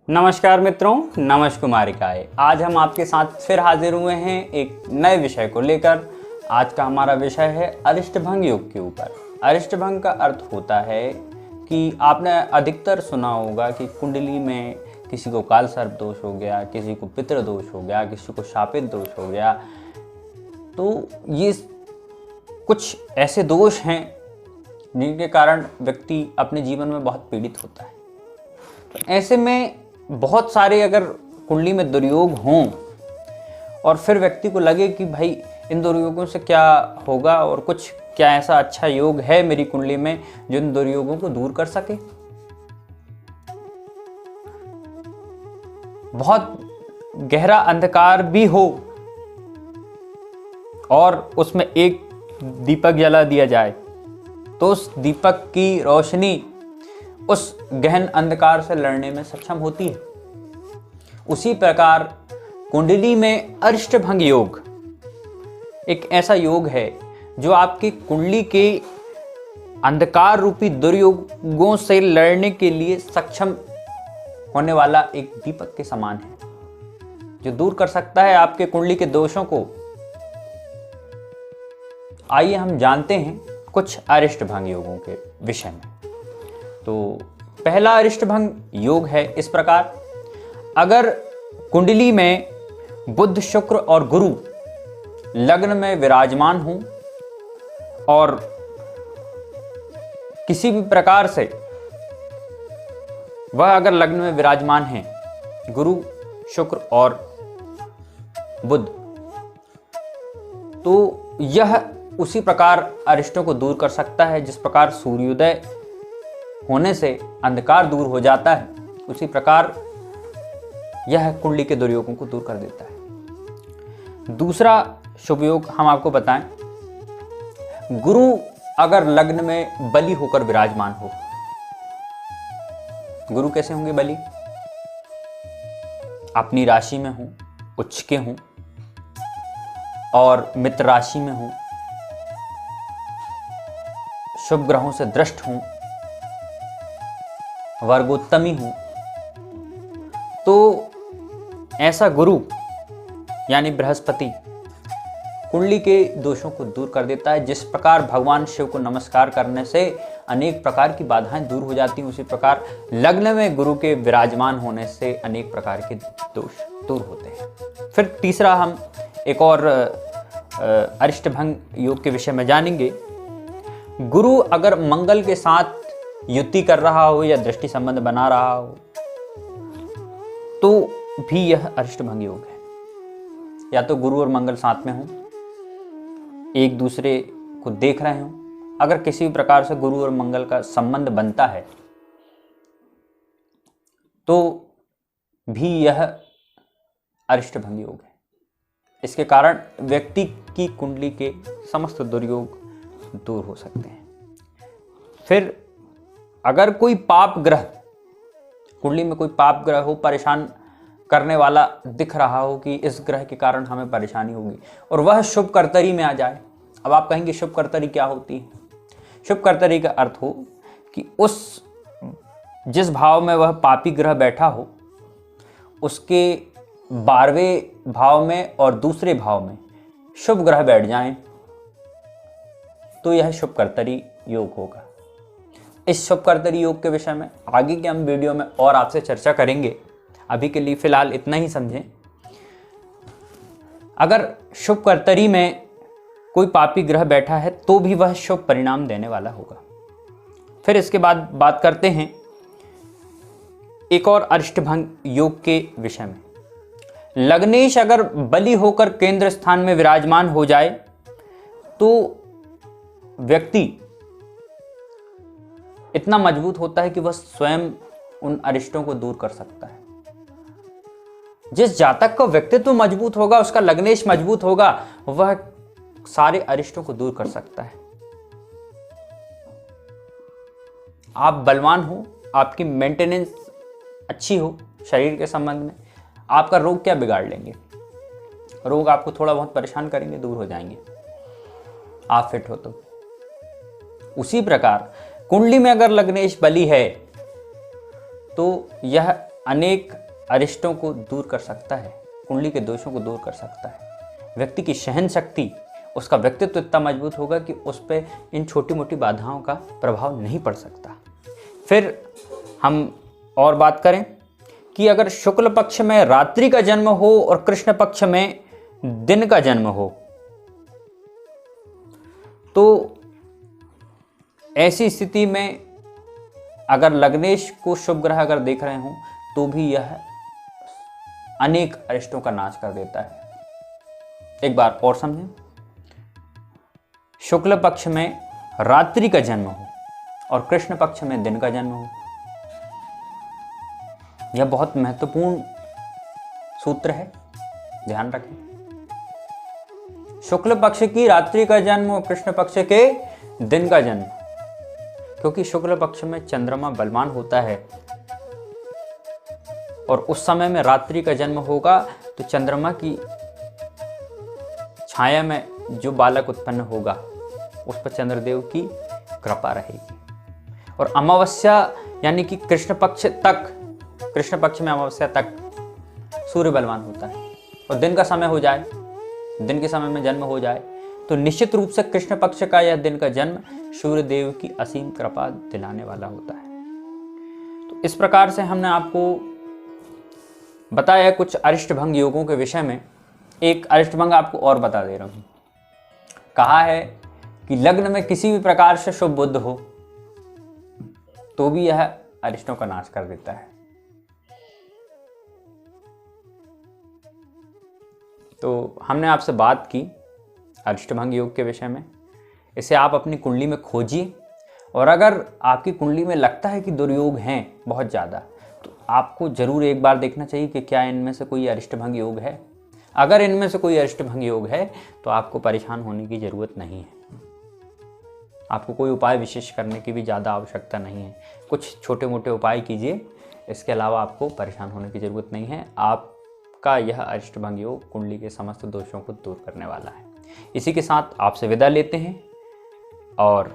नमस्कार मित्रों, नमस्कार कुमारिकाएं। आज हम आपके साथ फिर हाजिर हुए हैं एक नए विषय को लेकर। आज का हमारा विषय है अरिष्टभंग योग के ऊपर। अरिष्टभंग का अर्थ होता है कि आपने अधिकतर सुना होगा कि कुंडली में किसी को काल सर्प दोष हो गया, किसी को पितृ दोष हो गया, किसी को शापित दोष हो गया। तो ये कुछ ऐसे दोष हैं जिनके कारण व्यक्ति अपने जीवन में बहुत पीड़ित होता है। तो ऐसे में बहुत सारे अगर कुंडली में दुर्योग हों और फिर व्यक्ति को लगे कि भाई इन दुर्योगों से क्या होगा और कुछ क्या ऐसा अच्छा योग है मेरी कुंडली में जो इन दुर्योगों को दूर कर सके। बहुत गहरा अंधकार भी हो और उसमें एक दीपक जला दिया जाए तो उस दीपक की रोशनी उस गहन अंधकार से लड़ने में सक्षम होती है। उसी प्रकार कुंडली में अरिष्टभंग योग एक ऐसा योग है जो आपकी कुंडली के अंधकार रूपी दुर्योगों से लड़ने के लिए सक्षम होने वाला एक दीपक के समान है, जो दूर कर सकता है आपके कुंडली के दोषों को। आइए हम जानते हैं कुछ अरिष्टभंग योगों के विषय में। तो पहला अरिष्टभंग योग है इस प्रकार। अगर कुंडली में बुध, शुक्र और गुरु लग्न में विराजमान हों और किसी भी प्रकार से वह अगर लग्न में विराजमान हैं, गुरु, शुक्र और बुध, तो यह उसी प्रकार अरिष्टों को दूर कर सकता है जिस प्रकार सूर्योदय होने से अंधकार दूर हो जाता है, उसी प्रकार यह कुंडली के दुर्योगों को दूर कर देता है। दूसरा शुभ योग हम आपको बताएं, गुरु अगर लग्न में बली होकर विराजमान हो। गुरु कैसे होंगे बली? अपनी राशि में हो, उच्च के हों और मित्र राशि में हो, शुभ ग्रहों से दृष्ट हों, वर्गोत्तमी हूं, तो ऐसा गुरु यानी बृहस्पति कुंडली के दोषों को दूर कर देता है। जिस प्रकार भगवान शिव को नमस्कार करने से अनेक प्रकार की बाधाएं दूर हो जाती हैं, उसी प्रकार लग्न में गुरु के विराजमान होने से अनेक प्रकार के दोष दूर होते हैं। फिर तीसरा हम एक और अरिष्टभंग योग के विषय में जानेंगे। गुरु अगर मंगल के साथ युति कर रहा हो या दृष्टि संबंध बना रहा हो तो भी यह अरिष्टभंग योग है। या तो गुरु और मंगल साथ में हो, एक दूसरे को देख रहे हो, अगर किसी भी प्रकार से गुरु और मंगल का संबंध बनता है तो भी यह अरिष्टभंग योग है। इसके कारण व्यक्ति की कुंडली के समस्त दुर्योग दूर हो सकते हैं। फिर अगर कोई पाप ग्रह कुंडली में कोई पाप ग्रह हो, परेशान करने वाला दिख रहा हो कि इस ग्रह के कारण हमें परेशानी होगी और वह शुभ कर्तरी में आ जाए। अब आप कहेंगे शुभ कर्तरी क्या होती है? शुभ कर्तरी का अर्थ हो कि उस जिस भाव में वह पापी ग्रह बैठा हो उसके 12वें भाव में और दूसरे भाव में शुभ ग्रह बैठ जाएं तो यह शुभ कर्तरी योग होगा। इस शुभ कर्तरी योग के विषय में आगे के हम वीडियो में और आपसे चर्चा करेंगे। अभी के लिए फिलहाल इतना ही समझें। अगर शुभ कर्तरी में कोई पापी ग्रह बैठा है तो भी वह शुभ परिणाम देने वाला होगा। फिर इसके बाद बात करते हैं एक और अरिष्टभंग योग के विषय में। लग्नेश अगर बली होकर केंद्र स्थान में विराजमान हो जाए तो व्यक्ति इतना मजबूत होता है कि वह स्वयं उन अरिष्टों को दूर कर सकता है। जिस जातक का व्यक्तित्व मजबूत होगा, उसका लग्नेश मजबूत होगा, वह सारे अरिष्टों को दूर कर सकता है। आप बलवान हो, आपकी मेंटेनेंस अच्छी हो शरीर के संबंध में, आपका रोग क्या बिगाड़ लेंगे? रोग आपको थोड़ा बहुत परेशान करेंगे, दूर हो जाएंगे, आप फिट हो तो। उसी प्रकार कुंडली में अगर लग्नेश बली है तो यह अनेक अरिष्टों को दूर कर सकता है, कुंडली के दोषों को दूर कर सकता है। व्यक्ति की सहन शक्ति, उसका व्यक्तित्व इतना मजबूत होगा कि उस पर इन छोटी मोटी बाधाओं का प्रभाव नहीं पड़ सकता। फिर हम और बात करें कि अगर शुक्ल पक्ष में रात्रि का जन्म हो और कृष्ण पक्ष में दिन का जन्म हो, तो ऐसी स्थिति में अगर लग्नेश को शुभ ग्रह अगर देख रहे हो तो भी यह अनेक अरिष्टों का नाश कर देता है। एक बार और समझें, शुक्ल पक्ष में रात्रि का जन्म हो और कृष्ण पक्ष में दिन का जन्म हो, यह बहुत महत्वपूर्ण सूत्र है, ध्यान रखें। शुक्ल पक्ष की रात्रि का जन्म और कृष्ण पक्ष के दिन का जन्म, क्योंकि शुक्ल पक्ष में चंद्रमा बलवान होता है और उस समय में रात्रि का जन्म होगा तो चंद्रमा की छाया में जो बालक उत्पन्न होगा उस पर चंद्रदेव की कृपा रहेगी। और अमावस्या यानी कि कृष्ण पक्ष में अमावस्या तक सूर्य बलवान होता है और दिन का समय हो जाए, दिन के समय में जन्म हो जाए तो निश्चित रूप से कृष्ण पक्ष का यह दिन का जन्म सूर्य देव की असीम कृपा दिलाने वाला होता है। तो इस प्रकार से हमने आपको बताया कुछ अरिष्टभंग योगों के विषय में। एक अरिष्टभंग आपको और बता दे रहा हूं। कहा है कि लग्न में किसी भी प्रकार से शुभ बुध हो तो भी यह अरिष्टों का नाश कर देता है। तो हमने आपसे बात की अरिष्टभंग योग के विषय में। इसे आप अपनी कुंडली में खोजिए और अगर आपकी कुंडली में लगता है कि दुर्योग हैं बहुत ज़्यादा, तो आपको ज़रूर एक बार देखना चाहिए कि क्या इनमें से कोई अरिष्टभंग योग है। अगर इनमें से कोई अरिष्टभंग योग है तो आपको परेशान होने की ज़रूरत नहीं है, आपको कोई उपाय विशेष करने की भी ज़्यादा आवश्यकता नहीं है। कुछ छोटे मोटे उपाय कीजिए, इसके अलावा आपको परेशान होने की ज़रूरत नहीं है। आपका यह अरिष्टभंग योग कुंडली के समस्त दोषों को दूर करने वाला है। इसी के साथ आपसे विदा लेते हैं और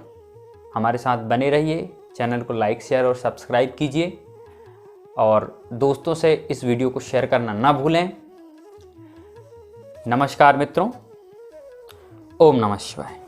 हमारे साथ बने रहिए। चैनल को लाइक, शेयर और सब्सक्राइब कीजिए और दोस्तों से इस वीडियो को शेयर करना ना भूलें। नमस्कार मित्रों, ओम नमः शिवाय।